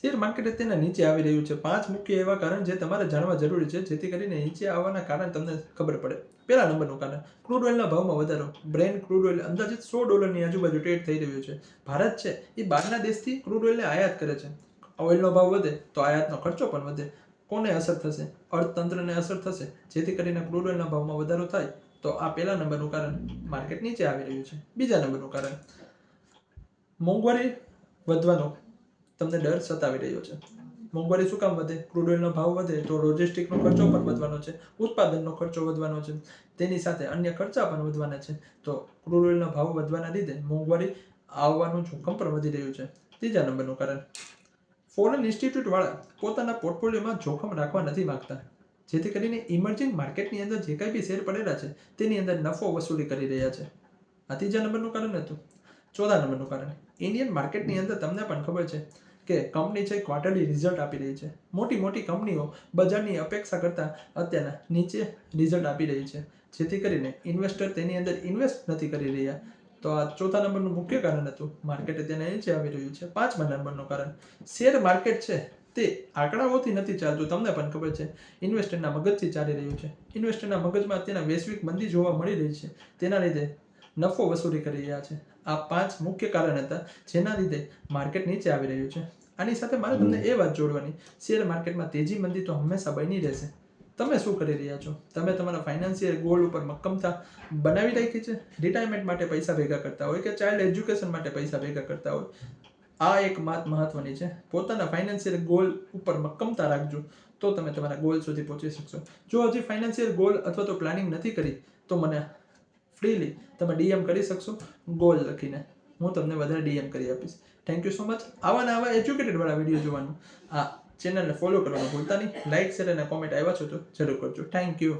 Share market અત્યારે નીચે આવી રહ્યું છે. 5 મુખ્ય એવા કારણ જે તમારે જાણવા જરૂરી છે જેથી કરીને નીચે આવવાના કારણ તમને ખબર પડે. પહેલા નંબરનું કારણ ક્રૂડ ઓઇલના ભાવમાં વધારો. બ્રેન્ટ ક્રૂડ ઓઇલ અંદાજિત $100 આજુબાજુ ટ્રેડ થઈ રહ્યું છે. ભારત છે એ બહારના દેશથી ક્રૂડ ઓઇલને આયાત કરે છે. ઓઇલનો ભાવ વધે તો આયાતનો ખર્ચો પણ વધે. કોને અસર થશે? અર્થતંત્રને અસર થશે. જેથી કરીને ક્રૂડ ઓઇલના ભાવમાં વધારો થાય તો આ પહેલા નંબરનું કારણ માર્કેટ નીચે આવી રહ્યું છે. બીજા નંબરનું કારણ મોંઘવારી વધવાનો તમને ડર સતાવી રહ્યો છે. મોંઘવારી શું કામ વધે? ક્રૂડ ઓઇલનો ભાવ વધે તો લોજિસ્ટિકનો ખર્ચો પણ વધવાનો છે, ઉત્પાદનનો ખર્ચો વધવાનો છે, તેની સાથે અન્ય ખર્ચા પણ વધવાના છે. તો ક્રૂડ ઓઇલનો ભાવ વધવાના લીધે મોંઘવારી આવવાનું જોખમ પણ વધી રહ્યું છે. ત્રીજા નંબરનું કારણ ફોરેન ઇન્સ્ટિટ્યૂટ વાળા પોતાના પોર્ટફોલિયોમાં જોખમ રાખવા નથી માંગતા. જેથી કરીને ઇમર્જિંગ માર્કેટની અંદર જે કંઈ બી શેર પડેલા છે તેની અંદર નફો વસૂલી કરી રહ્યા છે. આ ત્રીજા નંબરનું કારણ હતું. ચોથા નંબરનું કારણ ઇન્ડિયન માર્કેટની અંદર તમને પણ ખબર છે કે કંપની છે ક્વાર્ટરલી રિઝલ્ટ આપી રહી છે. મોટી મોટી કંપનીઓ બજારની અપેક્ષા કરતાં અત્યારના નીચે રિઝલ્ટ આપી રહી છે. જેથી કરીને ઇન્વેસ્ટર તેની અંદર ઇન્વેસ્ટ નથી કરી રહ્યા. તો આ ચોથા નંબરનું મુખ્ય કારણ હતું. માર્કેટ તેના નીચે આવી રહ્યું છે. પાંચમા નંબરનું કારણ શેર માર્કેટ છે તે આંકડાઓથી નથી ચાલતું. તમને પણ ખબર છે ઇન્વેસ્ટરના મગજથી ચાલી રહ્યું છે. ઇન્વેસ્ટરના મગજમાં અત્યારના વૈશ્વિક મંદી જોવા મળી રહી છે. તેના લીધે નફો વસૂલી કરી રહ્યા છે. આ 5 મુખ્ય કારણ હતા જેના લીધે માર્કેટ નીચે આવી રહ્યું છે. આની સાથે મારે તમને એ વાત જોડવાની, શેર માર્કેટમાં તેજી મંદી તો હંમેશા બની રહેશે. તમે શું કરી રહ્યા છો? તમે તમારા ફાઇનાન્શિયલ ગોલ ઉપર મક્કમતા બનાવી રાખી છે? રિટાયરમેન્ટ માટે પૈસા ભેગા કરતા હોય કે ચાઇલ્ડ એજ્યુકેશન માટે પૈસા ભેગા કરતા હોય, આ એક વાત મહત્વની છે. પોતાના ફાઇનાન્શિયલ ગોલ ઉપર મક્કમતા રાખજો તો તમે તમારા ગોલ સુધી પહોંચી શકશો. જો હજી ફાઇનાન્શિયલ ગોલ અથવા તો પ્લાનિંગ નથી કરી તો મને ફ્રીલી તમે ડીએમ કરી શકશો ગોલ લખીને. હું તમને વધારે ડીએમ કરી આપીશ. Thank you so much. આવા ને આવા એજ્યુકેટેડ વાળા વિડીયો જોવાનું આ ચેનલને ફોલો કરવાનું ભૂલતા નહીં. લાઇક, શેર અને કોમેન્ટ આવ્યા છો તો જરૂર કરજો. Thank you.